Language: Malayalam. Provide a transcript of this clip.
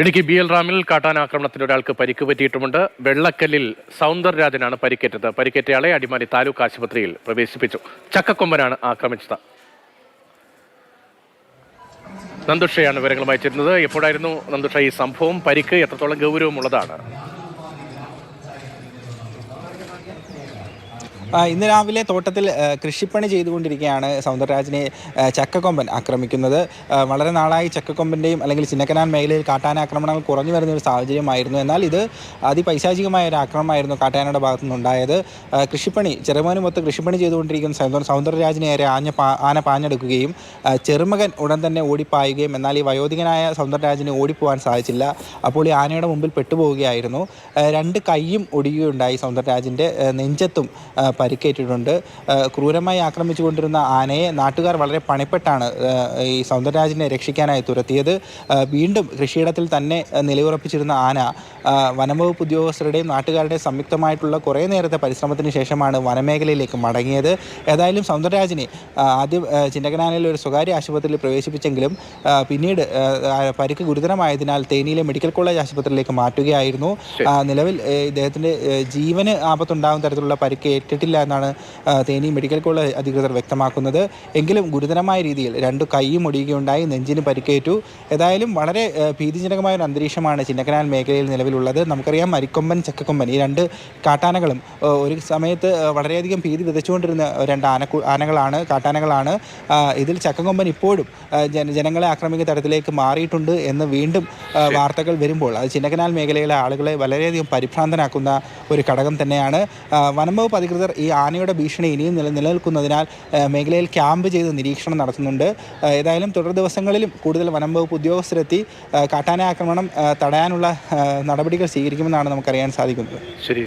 ഇടുക്കി BL റാമിൽ കാട്ടാനാക്രമണത്തിൽ ഒരാൾക്ക് പരിക്ക് പറ്റിയിട്ടുമുണ്ട്. വെള്ളക്കല്ലിൽ സൗന്ദർരാജനാണ് പരിക്കേറ്റത്. പരിക്കേറ്റയാളെ അടിമാലി താലൂക്ക് ആശുപത്രിയിൽ പ്രവേശിപ്പിച്ചു. ചക്കക്കൊമ്പനാണ് ആക്രമിച്ചത്. നന്ദുഷയാണ് വിവരങ്ങളുമായി ചേരുന്നത്. എപ്പോഴായിരുന്നു നന്ദുഷ ഈ സംഭവം? പരിക്ക് എത്രത്തോളം ഗൗരവമുള്ളതാണ്? ഇന്ന് രാവിലെ തോട്ടത്തിൽ കൃഷിപ്പണി ചെയ്തുകൊണ്ടിരിക്കുകയാണ് സൗന്ദരരാജനെ ചക്കക്കൊമ്പൻ ആക്രമിക്കുന്നത്. വളരെ നാളായി ചക്കക്കൊമ്പൻ്റെയും അല്ലെങ്കിൽ ചിന്നക്കനാൽ മേഖലയിൽ കാട്ടാനാക്രമണങ്ങൾ കുറഞ്ഞു വരുന്ന ഒരു സാഹചര്യമായിരുന്നു. എന്നാൽ ഇത് അതിപൈശാചികമായ ഒരു ആക്രമണമായിരുന്നു കാട്ടാനയുടെ ഭാഗത്തു നിന്നുണ്ടായത്. കൃഷിപ്പണി ചെറുമോനുമൊത്ത് കൃഷിപ്പണി ചെയ്തുകൊണ്ടിരിക്കുന്ന സൗന്ദരരാജനെ നേരെ ആന പാഞ്ഞെടുക്കുകയും ചെറുമകൻ ഉടൻ തന്നെ ഓടിപ്പായുകയും എന്നാൽ ഈ വയോധികനായ സൗന്ദരരാജന് ഓടിപ്പോകാൻ സാധിച്ചില്ല. അപ്പോൾ ഈ ആനയുടെ മുമ്പിൽ പെട്ടുപോവുകയായിരുന്നു. രണ്ട് കൈയും ഒടിയുകയുണ്ടായി. സൗന്ദരരാജൻ്റെ നെഞ്ചത്തും പരിക്കേറ്റിട്ടുണ്ട്. ക്രൂരമായി ആക്രമിച്ചുകൊണ്ടിരുന്ന ആനയെ നാട്ടുകാർ വളരെ പണിപ്പെട്ടാണ് ഈ സൗന്ദരരാജനെ രക്ഷിക്കാനായി തുരത്തിയത്. വീണ്ടും കൃഷിയിടത്തിൽ തന്നെ നിലയുറപ്പിച്ചിരുന്ന ആന വനംവകുപ്പ് ഉദ്യോഗസ്ഥരുടെയും നാട്ടുകാരുടെയും സംയുക്തമായിട്ടുള്ള കുറേ നേരത്തെ പരിശ്രമത്തിന് ശേഷമാണ് വനമേഖലയിലേക്ക് മടങ്ങിയത്. ഏതായാലും സൗന്ദരരാജനെ ആദ്യം ചിന്നക്കനാലിലെ ഒരു സ്വകാര്യ ആശുപത്രിയിൽ പ്രവേശിപ്പിച്ചെങ്കിലും പിന്നീട് പരിക്ക് ഗുരുതരമായതിനാൽ തേനിയിലെ മെഡിക്കൽ കോളേജ് ആശുപത്രിയിലേക്ക് മാറ്റുകയായിരുന്നു. നിലവിൽ ഇദ്ദേഹത്തിൻ്റെ ജീവന് ആപത്തുണ്ടാകുന്ന തരത്തിലുള്ള പരിക്ക് ഏറ്റിട്ടില്ല എന്നാണ് തേനി മെഡിക്കൽ കോളേജ് അധികൃതർ വ്യക്തമാക്കുന്നത്. എങ്കിലും ഗുരുതരമായ രീതിയിൽ രണ്ട് കൈയും ഒടിയുകയുണ്ടായി, നെഞ്ചിന് പരിക്കേറ്റു. ഏതായാലും വളരെ ഭീതിജനകമായ ഒരു അന്തരീക്ഷമാണ് ചിന്നക്കനാൽ മേഖലയിൽ നിലവിലുള്ളത്. നമുക്കറിയാം മരിക്കൊമ്പൻ, ചക്കക്കൊമ്പൻ ഈ രണ്ട് കാട്ടാനകളും ഒരു സമയത്ത് വളരെയധികം ഭീതി വിതച്ചുകൊണ്ടിരുന്ന രണ്ട് കാട്ടാനകളാണ്. ഇതിൽ ചക്കക്കൊമ്പൻ ഇപ്പോഴും ജനങ്ങളെ ആക്രമിക്കുന്ന തരത്തിലേക്ക് മാറിയിട്ടുണ്ട് എന്ന് വീണ്ടും വാർത്തകൾ വരുമ്പോൾ അത് ചിന്നക്കനാൽ മേഖലയിലെ ആളുകളെ വളരെയധികം പരിഭ്രാന്തനാക്കുന്ന ഒരു ഘടകം തന്നെയാണ്. വനംവകുപ്പ് അധികൃതർ ഈ ആനയുടെ ഭീഷണി ഇനിയും നിലനിൽക്കുന്നതിനാൽ മേഖലയിൽ ക്യാമ്പ് ചെയ്ത് നിരീക്ഷണം നടത്തുന്നുണ്ട്. ഏതായാലും തുടർ ദിവസങ്ങളിലും കൂടുതൽ വനംവകുപ്പ് ഉദ്യോഗസ്ഥരെത്തി കാട്ടാന ആക്രമണം തടയാനുള്ള നടപടികൾ സ്വീകരിക്കുമെന്നാണ് നമുക്കറിയാൻ സാധിക്കുന്നത്. ശരി.